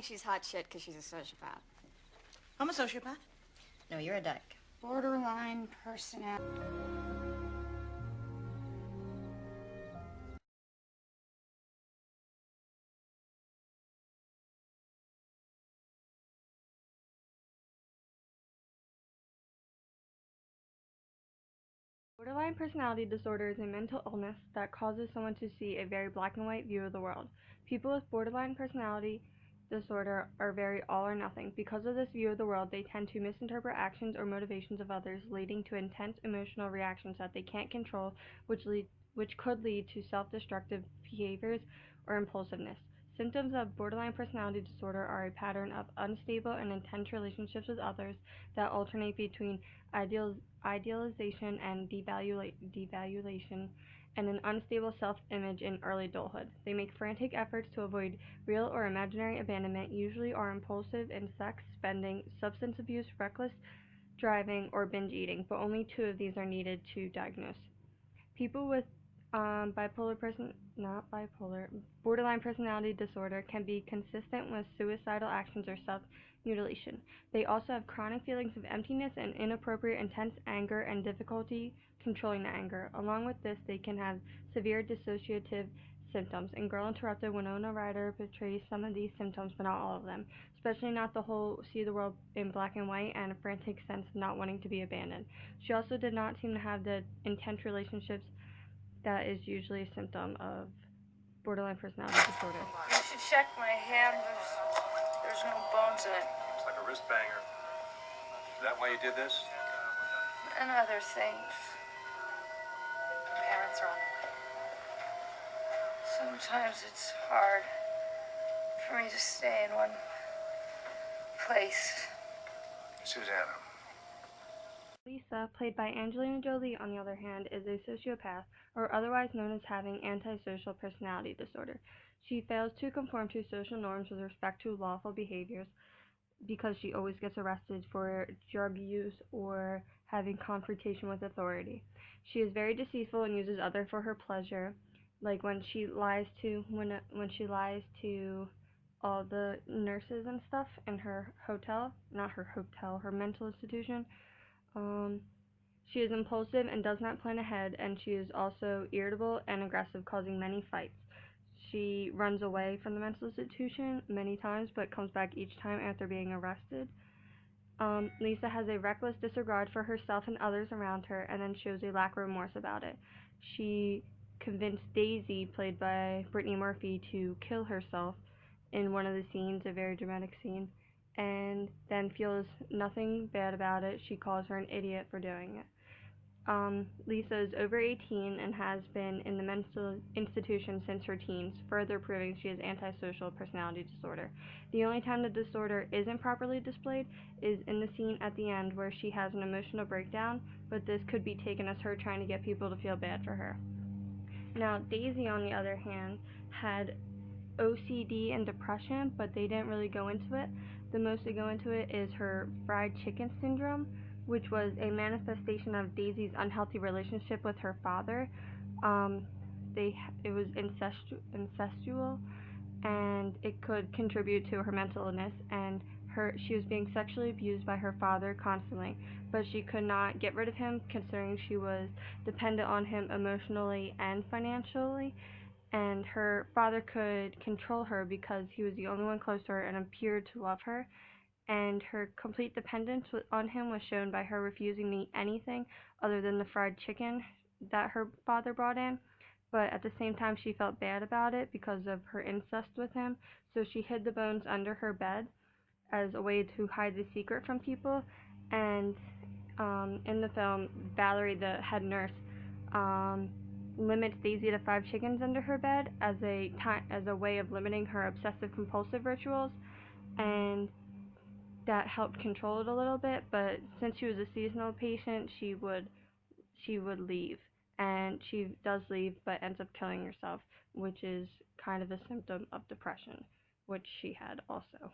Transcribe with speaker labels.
Speaker 1: She's hot shit because she's a sociopath.
Speaker 2: I'm a sociopath.
Speaker 3: No, you're a dyke.
Speaker 1: Borderline personality.
Speaker 4: Borderline personality disorder is a mental illness that causes someone to see a very black and white view of the world. People with borderline personality disorder are very all or nothing. Because of this view of the world, they tend to misinterpret actions or motivations of others, leading to intense emotional reactions that they can't control, which could lead to self-destructive behaviors or impulsiveness. Symptoms of borderline personality disorder are a pattern of unstable and intense relationships with others that alternate between idealization and devaluation, and an unstable self-image in early adulthood. They make frantic efforts to avoid real or imaginary abandonment, usually are impulsive in sex, spending, substance abuse, reckless driving, or binge eating, but only 2 of these are needed to diagnose. People with borderline personality disorder can be consistent with suicidal actions or self-mutilation. They also have chronic feelings of emptiness and inappropriate intense anger and difficulty controlling the anger. Along with this, they can have severe dissociative symptoms. In Girl Interrupted, Winona Ryder portrays some of these symptoms, but not all of them, especially not the whole see the world in black and white and a frantic sense of not wanting to be abandoned. She also did not seem to have the intense relationships that is usually a symptom of borderline personality disorder.
Speaker 5: You should check my hand. There's no bones in it.
Speaker 6: Looks like a wrist banger. Is that why you did this?
Speaker 5: And other things.
Speaker 3: Parents are on the way.
Speaker 5: Sometimes it's hard for me to stay in one place.
Speaker 6: Susanna.
Speaker 4: Lisa, played by Angelina Jolie, on the other hand, is a sociopath, or otherwise known as having antisocial personality disorder. She fails to conform to social norms with respect to lawful behaviors because she always gets arrested for drug use or having confrontation with authority. She is very deceitful and uses others for her pleasure, like when she lies to all the nurses and stuff in her her mental institution. She is impulsive and does not plan ahead, and she is also irritable and aggressive, causing many fights. She runs away from the mental institution many times, but comes back each time after being arrested. Lisa has a reckless disregard for herself and others around her, and then shows a lack of remorse about it. She convinced Daisy, played by Brittany Murphy, to kill herself in one of the scenes, a very dramatic scene, and then feels nothing bad about it. She calls her an idiot for doing it. Lisa is over 18 and has been in the mental institution since her teens, further proving she has antisocial personality disorder. The only time the disorder isn't properly displayed is in the scene at the end where she has an emotional breakdown, but this could be taken as her trying to get people to feel bad for her. Now, Daisy, on the other hand, had OCD and depression, but they didn't really go into it. The most they go into it is her fried chicken syndrome, which was a manifestation of Daisy's unhealthy relationship with her father. It was incestual, and it could contribute to her mental illness, and she was being sexually abused by her father constantly, but she could not get rid of him, considering she was dependent on him emotionally and financially, and her father could control her because he was the only one close to her and appeared to love her, and her complete dependence on him was shown by her refusing to eat anything other than the fried chicken that her father brought in, but at the same time she felt bad about it because of her incest with him, so she hid the bones under her bed as a way to hide the secret from people. And in the film, Valerie, the head nurse, limits Daisy to 5 chickens under her bed as a way of limiting her obsessive compulsive rituals, and that helped control it a little bit. But since she was a seasonal patient, she would leave, and she does leave but ends up killing herself, which is kind of a symptom of depression, which she had also.